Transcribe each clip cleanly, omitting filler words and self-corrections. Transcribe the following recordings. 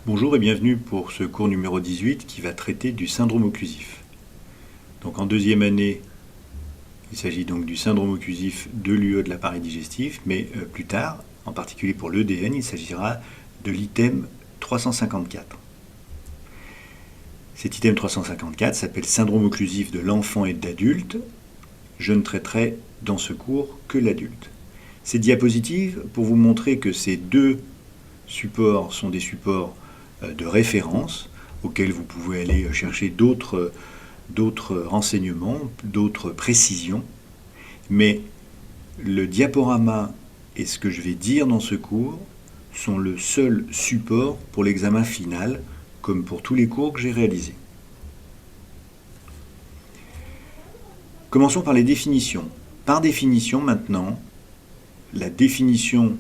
Bonjour et bienvenue pour ce cours numéro 18 qui va traiter du syndrome occlusif. Donc en deuxième année, il s'agit donc du syndrome occlusif de l'UE de l'appareil digestif, mais plus tard, en particulier pour l'EDN, il s'agira de l'item 354. Cet item 354 s'appelle syndrome occlusif de l'enfant et de l'adulte. Je ne traiterai dans ce cours que l'adulte. Ces diapositives, pour vous montrer que ces deux supports sont des supports de référence auxquels vous pouvez aller chercher d'autres renseignements, d'autres précisions. Mais le diaporama et ce que je vais dire dans ce cours sont le seul support pour l'examen final, comme pour tous les cours que j'ai réalisés. Commençons par les définitions. Par définition, maintenant, la définition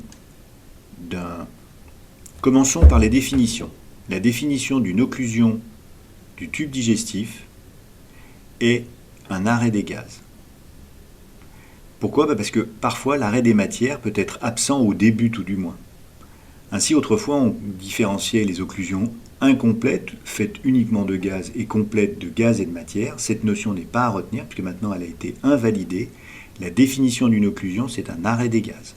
d'un... Commençons par les définitions. La définition d'une occlusion du tube digestif est un arrêt des gaz. Pourquoi ? Parce que parfois l'arrêt des matières peut être absent au début tout du moins. Ainsi autrefois on différenciait les occlusions incomplètes, faites uniquement de gaz, et complètes de gaz et de matière. Cette notion n'est pas à retenir puisque maintenant elle a été invalidée. La définition d'une occlusion, c'est un arrêt des gaz.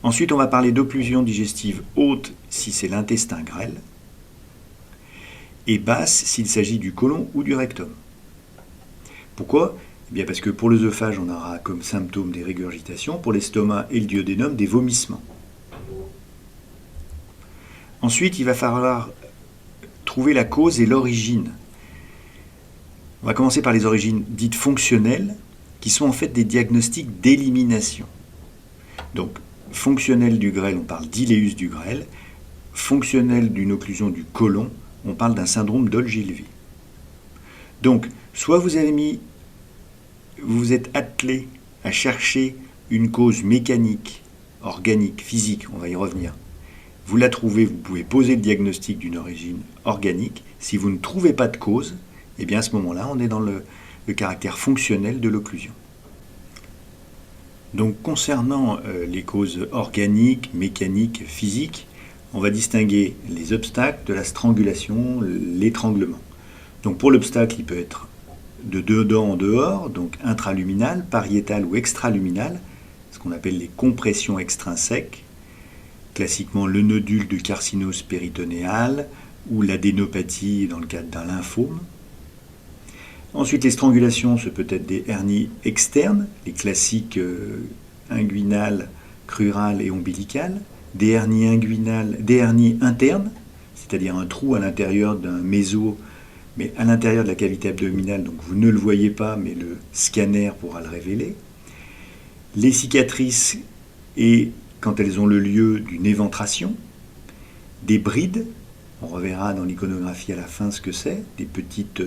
Ensuite, on va parler d'occlusion digestive haute si c'est l'intestin grêle et basse s'il s'agit du côlon ou du rectum. Pourquoi ? Eh bien parce que pour l'œsophage, on aura comme symptôme des régurgitations, pour l'estomac et le duodénum, des vomissements. Ensuite, il va falloir trouver la cause et l'origine. On va commencer par les origines dites fonctionnelles, qui sont en fait des diagnostics d'élimination. Donc, fonctionnel du grêle, on parle d'iléus du grêle. Fonctionnel d'une occlusion du côlon, on parle d'un syndrome d'Olgielvi. Donc, soit vous vous êtes attelé à chercher une cause mécanique, organique, physique, on va y revenir. Vous la trouvez, vous pouvez poser le diagnostic d'une origine organique. Si vous ne trouvez pas de cause, eh bien à ce moment-là, on est dans le caractère fonctionnel de l'occlusion. Donc concernant les causes organiques, mécaniques, physiques, on va distinguer les obstacles de la strangulation, l'étranglement. Donc pour l'obstacle, il peut être de dedans en dehors, donc intraluminal, pariétal ou extraluminal, ce qu'on appelle les compressions extrinsèques, classiquement le nodule de carcinose péritonéale ou l'adénopathie dans le cadre d'un lymphome. Ensuite, les strangulations, ce peut être des hernies externes, les classiques inguinales, crurales et ombilicales, des hernies internes, c'est-à-dire un trou à l'intérieur d'un méso, mais à l'intérieur de la cavité abdominale, donc vous ne le voyez pas, mais le scanner pourra le révéler. Les cicatrices, et quand elles ont le lieu d'une éventration, des brides, on reverra dans l'iconographie à la fin ce que c'est, des petites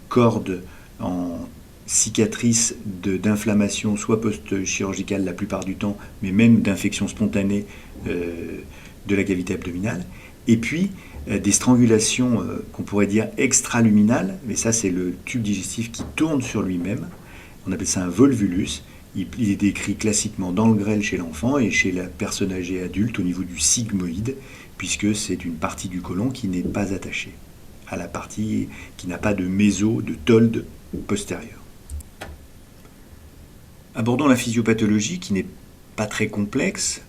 cordes en cicatrices d'inflammation, soit post-chirurgicale la plupart du temps, mais même d'infection spontanée de la cavité abdominale. Et puis des strangulations qu'on pourrait dire extraluminales, mais ça c'est le tube digestif qui tourne sur lui-même. On appelle ça un volvulus. Il est décrit classiquement dans le grêle chez l'enfant et chez la personne âgée adulte au niveau du sigmoïde, puisque c'est une partie du côlon qui n'est pas attachée à la partie qui n'a pas de méso, de tolde postérieur. Abordons la physiopathologie qui n'est pas très complexe.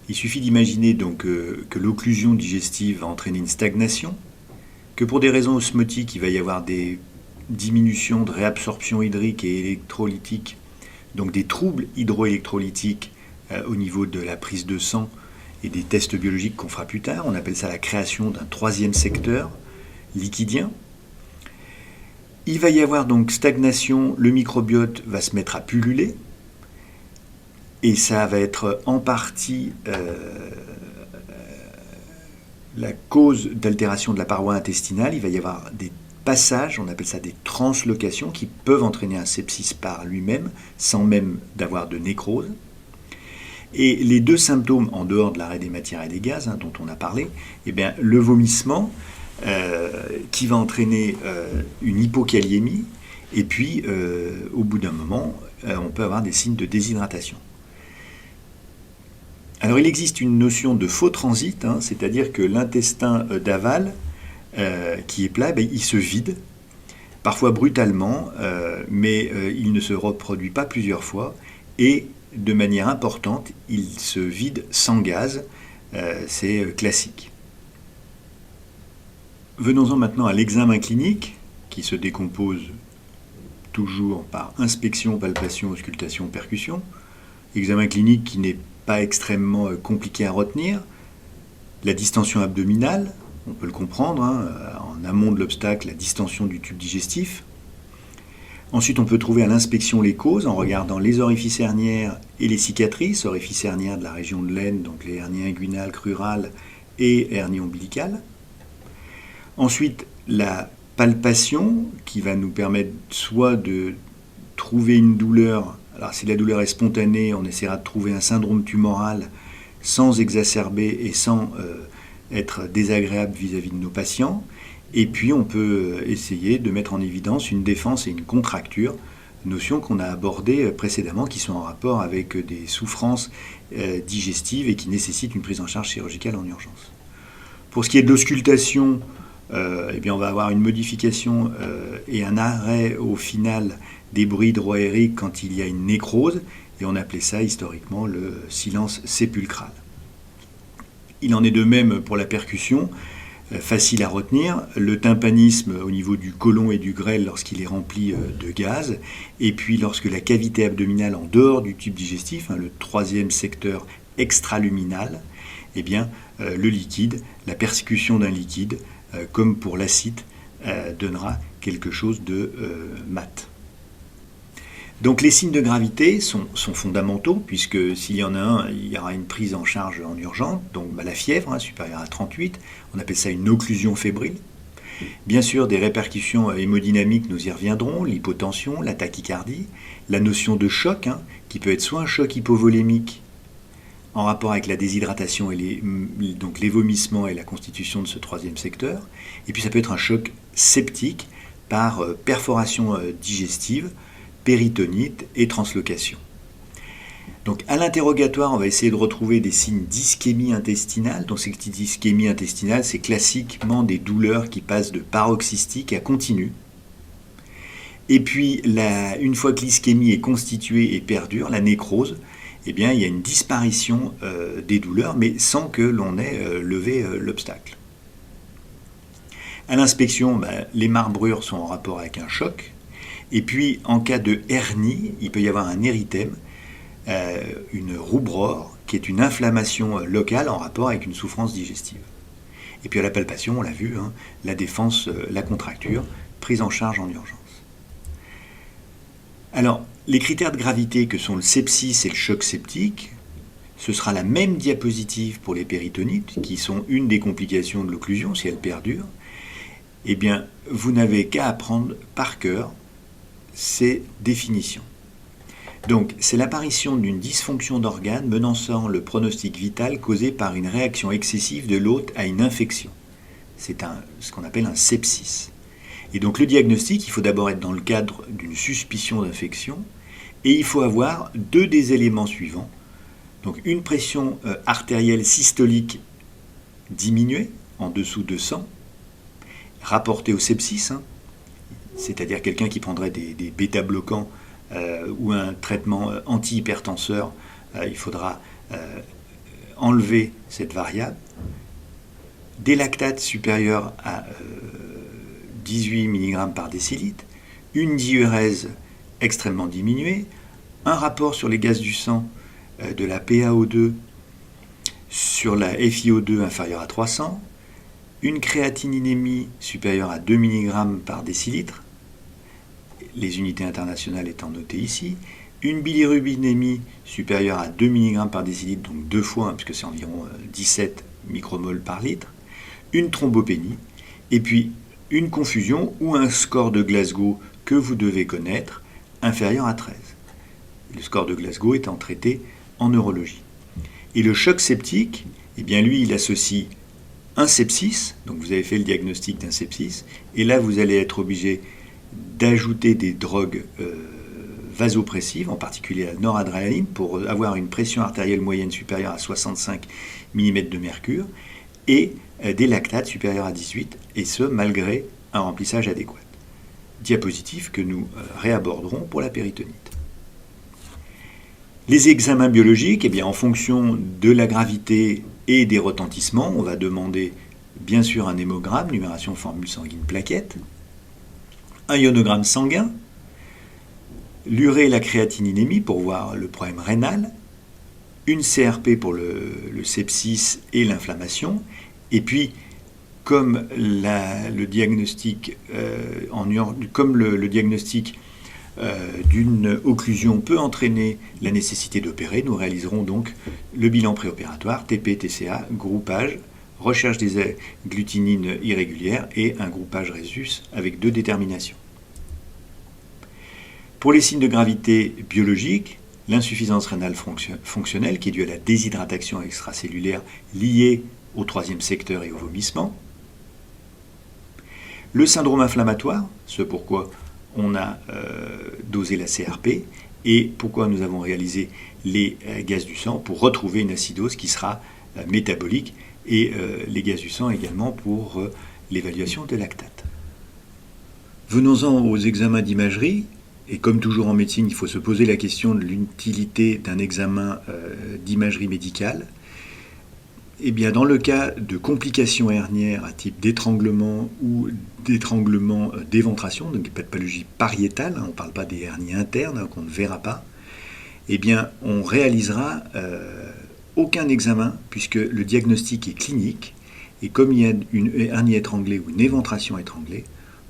Il suffit d'imaginer donc que l'occlusion digestive va entraîner une stagnation, que pour des raisons osmotiques, il va y avoir des diminutions de réabsorption hydrique et électrolytique, donc des troubles hydroélectrolytiques au niveau de la prise de sang et des tests biologiques qu'on fera plus tard. On appelle ça la création d'un troisième secteur liquidien. Il va y avoir donc stagnation, le microbiote va se mettre à pulluler, et ça va être en partie la cause d'altération de la paroi intestinale. Il va y avoir des passages, on appelle ça des translocations, qui peuvent entraîner un sepsis par lui-même, sans même d'avoir de nécrose. Et les deux symptômes, en dehors de l'arrêt des matières et des gaz, dont on a parlé, eh bien, le vomissement, qui va entraîner une hypokaliémie, et puis au bout d'un moment, on peut avoir des signes de déshydratation. Alors il existe une notion de faux transit, hein, c'est-à-dire que l'intestin d'aval, qui est plat, il se vide, parfois brutalement, mais il ne se reproduit pas plusieurs fois, et de manière importante, il se vide sans gaz, c'est classique. Venons-en maintenant à l'examen clinique, qui se décompose toujours par inspection, palpation, auscultation, percussion. Examen clinique qui n'est pas extrêmement compliqué à retenir. La distension abdominale, on peut le comprendre, hein, en amont de l'obstacle, la distension du tube digestif. Ensuite, on peut trouver à l'inspection les causes en regardant les orifices herniaires et les cicatrices, orifices herniaires de la région de l'aine, donc les hernies inguinales, crurales et hernies ombilicales. Ensuite, la palpation qui va nous permettre soit de trouver une douleur. Alors si la douleur est spontanée, on essaiera de trouver un syndrome tumoral sans exacerber et sans être désagréable vis-à-vis de nos patients. Et puis on peut essayer de mettre en évidence une défense et une contracture, notions qu'on a abordées précédemment, qui sont en rapport avec des souffrances digestives et qui nécessitent une prise en charge chirurgicale en urgence. Pour ce qui est de l'auscultation, on va avoir une modification et un arrêt au final des bruits hydroaériques quand il y a une nécrose, et on appelait ça historiquement le silence sépulcral. Il en est de même pour la percussion, facile à retenir, le tympanisme au niveau du côlon et du grêle lorsqu'il est rempli de gaz, et puis lorsque la cavité abdominale en dehors du tube digestif, le troisième secteur extraluminal, le liquide, la persécution d'un liquide, comme pour l'acide, donnera quelque chose de mat. Donc les signes de gravité sont fondamentaux, puisque s'il y en a un, il y aura une prise en charge en urgence, donc la fièvre supérieure à 38, on appelle ça une occlusion fébrile. Bien sûr, des répercussions hémodynamiques, nous y reviendrons, l'hypotension, la tachycardie, la notion de choc, qui peut être soit un choc hypovolémique, en rapport avec la déshydratation et donc les vomissements et la constitution de ce troisième secteur, et puis ça peut être un choc septique par perforation digestive, péritonite et translocation. Donc à l'interrogatoire, on va essayer de retrouver des signes d'ischémie intestinale. Donc cette ischémie intestinale, c'est classiquement des douleurs qui passent de paroxystique à continue. Et puis une fois que l'ischémie est constituée et perdure, la nécrose, il y a une disparition des douleurs, mais sans que l'on ait levé l'obstacle. À l'inspection, les marbrures sont en rapport avec un choc. Et puis, en cas de hernie, il peut y avoir un érythème, une roubrore, qui est une inflammation locale en rapport avec une souffrance digestive. Et puis à la palpation, on l'a vu, la défense, la contracture, prise en charge en urgence. Alors, les critères de gravité que sont le sepsis et le choc septique, ce sera la même diapositive pour les péritonites, qui sont une des complications de l'occlusion si elle perdure. Vous n'avez qu'à apprendre par cœur ces définitions. Donc, c'est l'apparition d'une dysfonction d'organes menaçant le pronostic vital causé par une réaction excessive de l'hôte à une infection. C'est ce qu'on appelle un sepsis. Et donc, le diagnostic, il faut d'abord être dans le cadre d'une suspicion d'infection et il faut avoir deux des éléments suivants. Donc, une pression artérielle systolique diminuée, en dessous de 100, rapportée au sepsis, c'est-à-dire quelqu'un qui prendrait des bêta-bloquants ou un traitement antihypertenseur, il faudra enlever cette variable. Des lactates supérieurs à 18 mg par décilitre, une diurèse extrêmement diminuée, un rapport sur les gaz du sang de la PaO2 sur la FiO2 inférieure à 300, une créatininémie supérieure à 2 mg par décilitre, les unités internationales étant notées ici, une bilirubinémie supérieure à 2 mg par décilitre, donc 2 fois, puisque c'est environ 17 micromoles par litre, une thrombopénie, et puis une confusion ou un score de Glasgow que vous devez connaître, inférieur à 13. Le score de Glasgow étant traité en neurologie. Et le choc septique, lui, il associe un sepsis, donc vous avez fait le diagnostic d'un sepsis, et là vous allez être obligé d'ajouter des drogues vasopressives, en particulier la noradrénaline, pour avoir une pression artérielle moyenne supérieure à 65 mm de mercure, et des lactates supérieurs à 18, et ce malgré un remplissage adéquat. Diapositive que nous réaborderons pour la péritonite. Les examens biologiques, eh bien, en fonction de la gravité et des retentissements, on va demander bien sûr un hémogramme, numération de formule sanguine plaquette, un ionogramme sanguin, l'urée et la créatininémie pour voir le problème rénal, une CRP pour le sepsis et l'inflammation, et puis comme le diagnostic d'une occlusion peut entraîner la nécessité d'opérer, nous réaliserons donc le bilan préopératoire, TP, TCA, groupage, recherche des glutinines irrégulières et un groupage Rhesus avec 2 déterminations. Pour les signes de gravité biologique, l'insuffisance rénale fonctionnelle qui est due à la déshydratation extracellulaire liée au 3e secteur et au vomissement. Le syndrome inflammatoire, ce pourquoi on a dosé la CRP et pourquoi nous avons réalisé les gaz du sang pour retrouver une acidose qui sera métabolique et les gaz du sang également pour l'évaluation de lactate. Venons-en aux examens d'imagerie. Et comme toujours en médecine, il faut se poser la question de l'utilité d'un examen d'imagerie médicale. Eh bien, dans le cas de complications hernières à type d'étranglement ou d'étranglement d'éventration, donc pathologie pariétale, on ne parle pas des hernies internes qu'on ne verra pas, eh bien, on réalisera aucun examen puisque le diagnostic est clinique et comme il y a une hernie étranglée ou une éventration étranglée,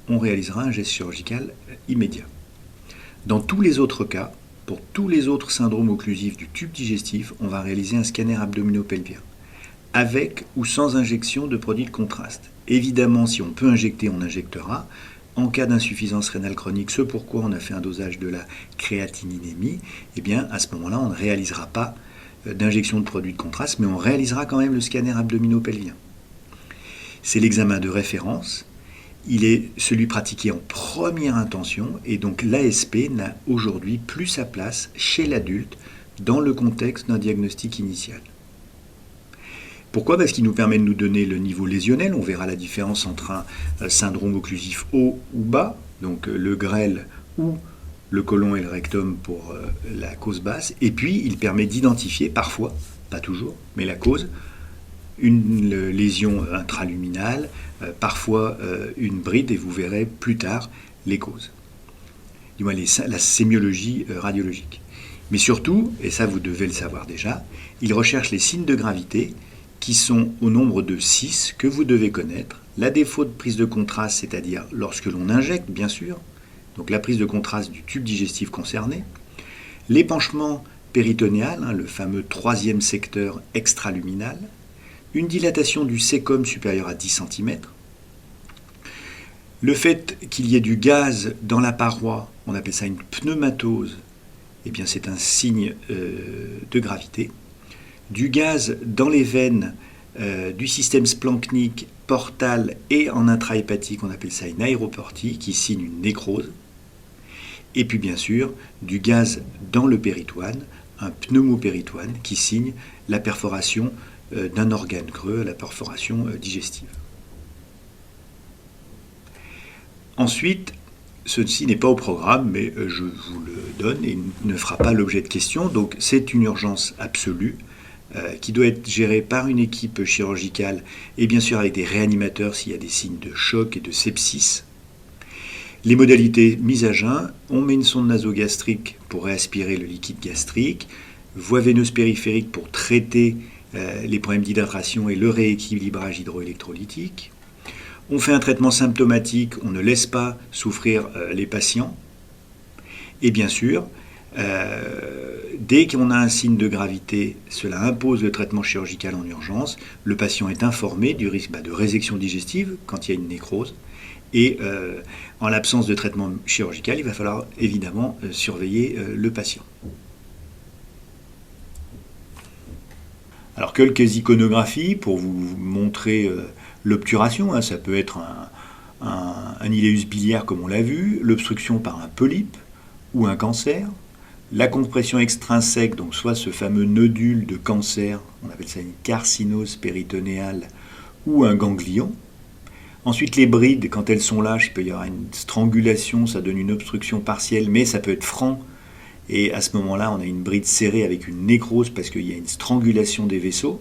on réalisera un geste chirurgical immédiat. Dans tous les autres cas, pour tous les autres syndromes occlusifs du tube digestif, on va réaliser un scanner abdominopelvien, avec ou sans injection de produits de contraste. Évidemment, si on peut injecter, on injectera. En cas d'insuffisance rénale chronique, ce pourquoi on a fait un dosage de la créatininémie, eh bien, à ce moment-là, on ne réalisera pas d'injection de produits de contraste, mais on réalisera quand même le scanner abdominopelvien. C'est l'examen de référence. Il est celui pratiqué en première intention et donc l'ASP n'a aujourd'hui plus sa place chez l'adulte dans le contexte d'un diagnostic initial. Pourquoi ? Parce qu'il nous permet de nous donner le niveau lésionnel. On verra la différence entre un syndrome occlusif haut ou bas, donc le grêle ou le côlon et le rectum pour la cause basse. Et puis, il permet d'identifier parfois, pas toujours, mais la cause, une lésion intraluminale, parfois une bride, et vous verrez plus tard les causes. Du moins, la sémiologie radiologique. Mais surtout, et ça vous devez le savoir déjà, il recherche les signes de gravité qui sont au nombre de 6 que vous devez connaître. La défaut de prise de contraste, c'est-à-dire lorsque l'on injecte, bien sûr, donc la prise de contraste du tube digestif concerné, l'épanchement péritonéal, le fameux 3e secteur extraluminal, une dilatation du cécum supérieure à 10 cm, le fait qu'il y ait du gaz dans la paroi, on appelle ça une pneumatose, eh bien c'est un signe de gravité, du gaz dans les veines du système splanchnique, portal et en intrahépatique, on appelle ça une aéroportie qui signe une nécrose, et puis bien sûr du gaz dans le péritoine, un pneumopéritoine qui signe la perforation d'un organe creux, la perforation digestive. Ensuite, ceci n'est pas au programme, mais je vous le donne et ne fera pas l'objet de questions. Donc c'est une urgence absolue qui doit être gérée par une équipe chirurgicale et bien sûr avec des réanimateurs s'il y a des signes de choc et de sepsis. Les modalités mises à jeun, on met une sonde nasogastrique pour réaspirer le liquide gastrique, voie veineuse périphérique pour traiter les problèmes d'hydratation et le rééquilibrage hydroélectrolytique. On fait un traitement symptomatique, on ne laisse pas souffrir les patients. Et bien sûr, dès qu'on a un signe de gravité, cela impose le traitement chirurgical en urgence. Le patient est informé du risque de résection digestive quand il y a une nécrose. Et en l'absence de traitement chirurgical, il va falloir évidemment surveiller le patient. Alors quelques iconographies pour vous montrer l'obturation, ça peut être un iléus biliaire comme on l'a vu, l'obstruction par un polype, ou un cancer. La compression extrinsèque, donc soit ce fameux nodule de cancer, on appelle ça une carcinose péritonéale, ou un ganglion. Ensuite, les brides, quand elles sont lâches, il peut y avoir une strangulation, ça donne une obstruction partielle, mais ça peut être franc. Et à ce moment-là, on a une bride serrée avec une nécrose parce qu'il y a une strangulation des vaisseaux.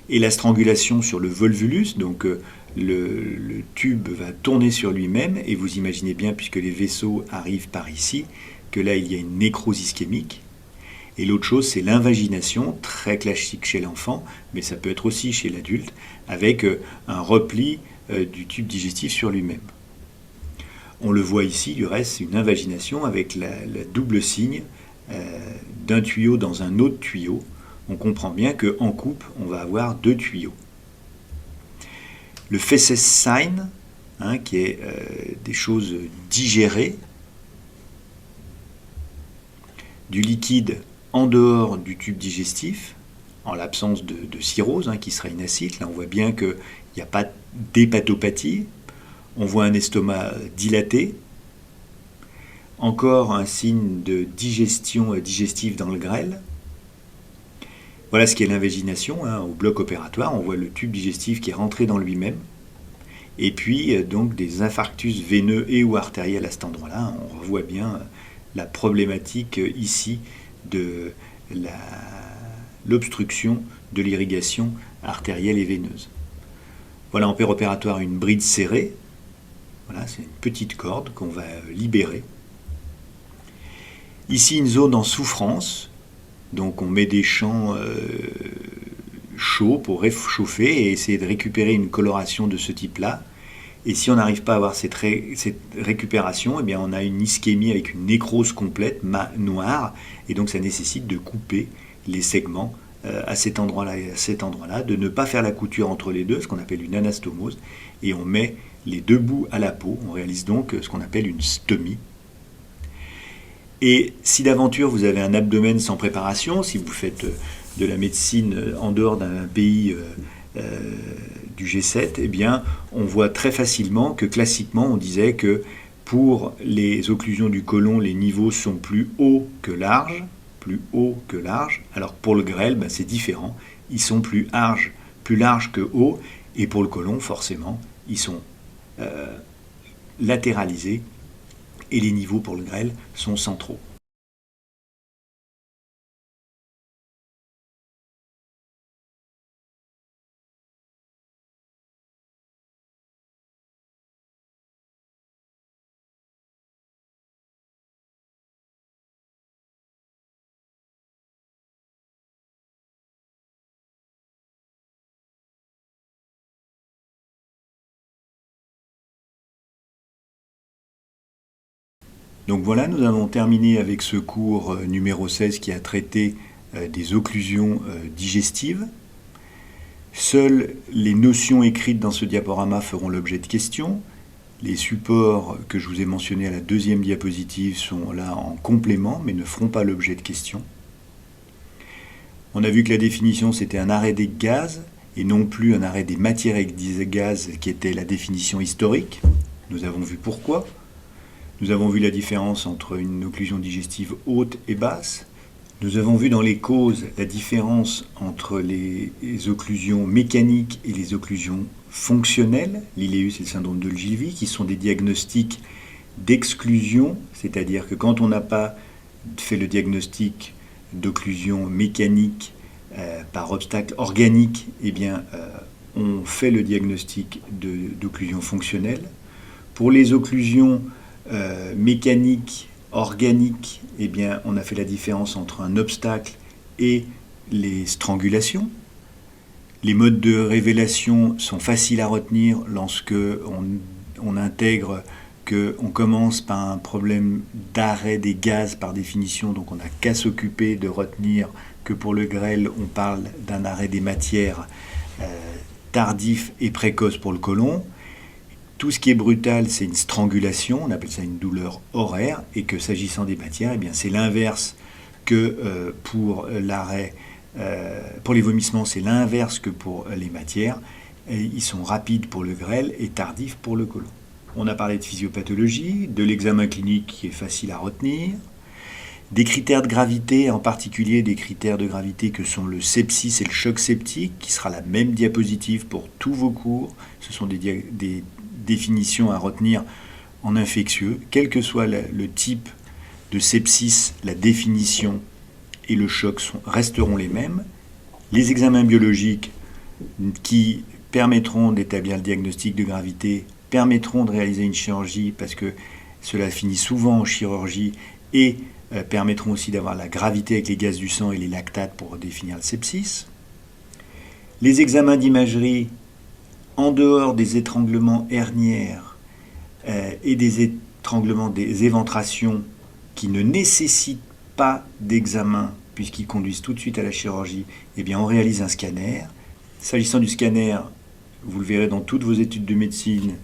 Et la strangulation sur le volvulus, donc le tube va tourner sur lui-même, et vous imaginez bien, puisque les vaisseaux arrivent par ici, que là, il y a une nécrose ischémique. Et l'autre chose, c'est l'invagination, très classique chez l'enfant, mais ça peut être aussi chez l'adulte, avec un repli du tube digestif sur lui-même. On le voit ici, du reste, c'est une invagination avec la double signe d'un tuyau dans un autre tuyau. On comprend bien qu'en coupe, on va avoir 2 tuyaux. Le feces sign, qui est des choses digérées, du liquide en dehors du tube digestif, en l'absence de cirrhose, qui serait une acide. Là, on voit bien qu'il n'y a pas d'hépatopathie. On voit un estomac dilaté. Encore un signe de digestion digestive dans le grêle. Voilà ce qu'est l'invagination. Au bloc opératoire, on voit le tube digestif qui est rentré dans lui-même. Et puis, donc, des infarctus veineux et ou artériels à cet endroit-là. On revoit bien la problématique ici de l'obstruction de l'irrigation artérielle et veineuse. Voilà en péropératoire une bride serrée. Voilà, c'est une petite corde qu'on va libérer. Ici une zone en souffrance, donc on met des champs chauds pour réchauffer et essayer de récupérer une coloration de ce type-là. Et si on n'arrive pas à avoir cette récupération, eh bien on a une ischémie avec une nécrose complète, noire, et donc ça nécessite de couper les segments à cet endroit-là et à cet endroit-là, de ne pas faire la couture entre les deux, ce qu'on appelle une anastomose, et on met les 2 bouts à la peau. On réalise donc ce qu'on appelle une stomie. Et si d'aventure vous avez un abdomen sans préparation, si vous faites de la médecine en dehors d'un pays du G7, eh bien, on voit très facilement que classiquement, on disait que pour les occlusions du côlon, les niveaux sont plus hauts que larges, alors pour le grêle, c'est différent, ils sont plus larges que hauts, et pour le côlon, forcément, ils sont latéralisés, et les niveaux pour le grêle sont centraux. Donc voilà, nous avons terminé avec ce cours numéro 16 qui a traité des occlusions digestives. Seules les notions écrites dans ce diaporama feront l'objet de questions. Les supports que je vous ai mentionnés à la 2e diapositive sont là en complément, mais ne feront pas l'objet de questions. On a vu que la définition, c'était un arrêt des gaz, et non plus un arrêt des matières avec des gaz, qui était la définition historique. Nous avons vu pourquoi. Nous avons vu la différence entre une occlusion digestive haute et basse. Nous avons vu dans les causes la différence entre les occlusions mécaniques et les occlusions fonctionnelles, l'iléus et le syndrome de Ogilvie, qui sont des diagnostics d'exclusion, c'est-à-dire que quand on n'a pas fait le diagnostic d'occlusion mécanique par obstacle organique, eh bien, on fait le diagnostic d'occlusion fonctionnelle. Pour les occlusions mécaniques, organiques, eh bien, on a fait la différence entre un obstacle et les strangulations. Les modes de révélation sont faciles à retenir lorsque on intègre qu'on commence par un problème d'arrêt des gaz par définition, donc on n'a qu'à s'occuper de retenir que pour le grêle, on parle d'un arrêt des matières tardif et précoce pour le côlon. Tout ce qui est brutal, c'est une strangulation, on appelle ça une douleur horaire, et que s'agissant des matières, eh bien, c'est l'inverse que pour l'arrêt, pour les vomissements, c'est l'inverse que pour les matières. Et ils sont rapides pour le grêle et tardifs pour le côlon. On a parlé de physiopathologie, de l'examen clinique qui est facile à retenir, des critères de gravité, en particulier des critères de gravité que sont le sepsis et le choc septique, qui sera la même diapositive pour tous vos cours. Ce sont des définitions à retenir en infectieux. Quel que soit le type de sepsis, la définition et le choc resteront les mêmes. Les examens biologiques qui permettront d'établir le diagnostic de gravité, permettront de réaliser une chirurgie, parce que cela finit souvent en chirurgie, et permettront aussi d'avoir la gravité avec les gaz du sang et les lactates pour définir le sepsis. Les examens d'imagerie, en dehors des étranglements herniaires et des étranglements des éventrations qui ne nécessitent pas d'examen, puisqu'ils conduisent tout de suite à la chirurgie, eh bien on réalise un scanner. S'agissant du scanner, vous le verrez dans toutes vos études de médecine,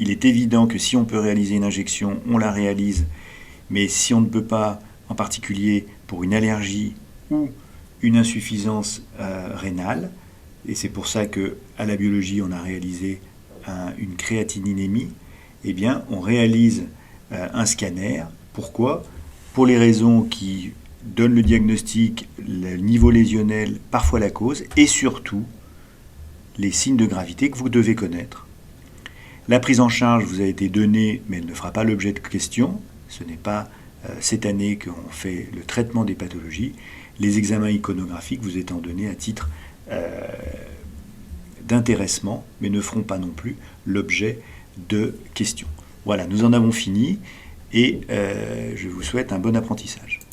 il est évident que si on peut réaliser une injection, on la réalise, mais si on ne peut pas, en particulier pour une allergie ou une insuffisance rénale, et c'est pour ça qu'à la biologie on a réalisé une créatininémie, eh bien on réalise un scanner. Pourquoi ? Pour les raisons qui donnent le diagnostic, le niveau lésionnel, parfois la cause, et surtout les signes de gravité que vous devez connaître. La prise en charge vous a été donnée, mais elle ne fera pas l'objet de questions. Ce n'est pas cette année qu'on fait le traitement des pathologies. Les examens iconographiques vous étant donnés à titre d'intéressement, mais ne feront pas non plus l'objet de questions. Voilà, nous en avons fini et je vous souhaite un bon apprentissage.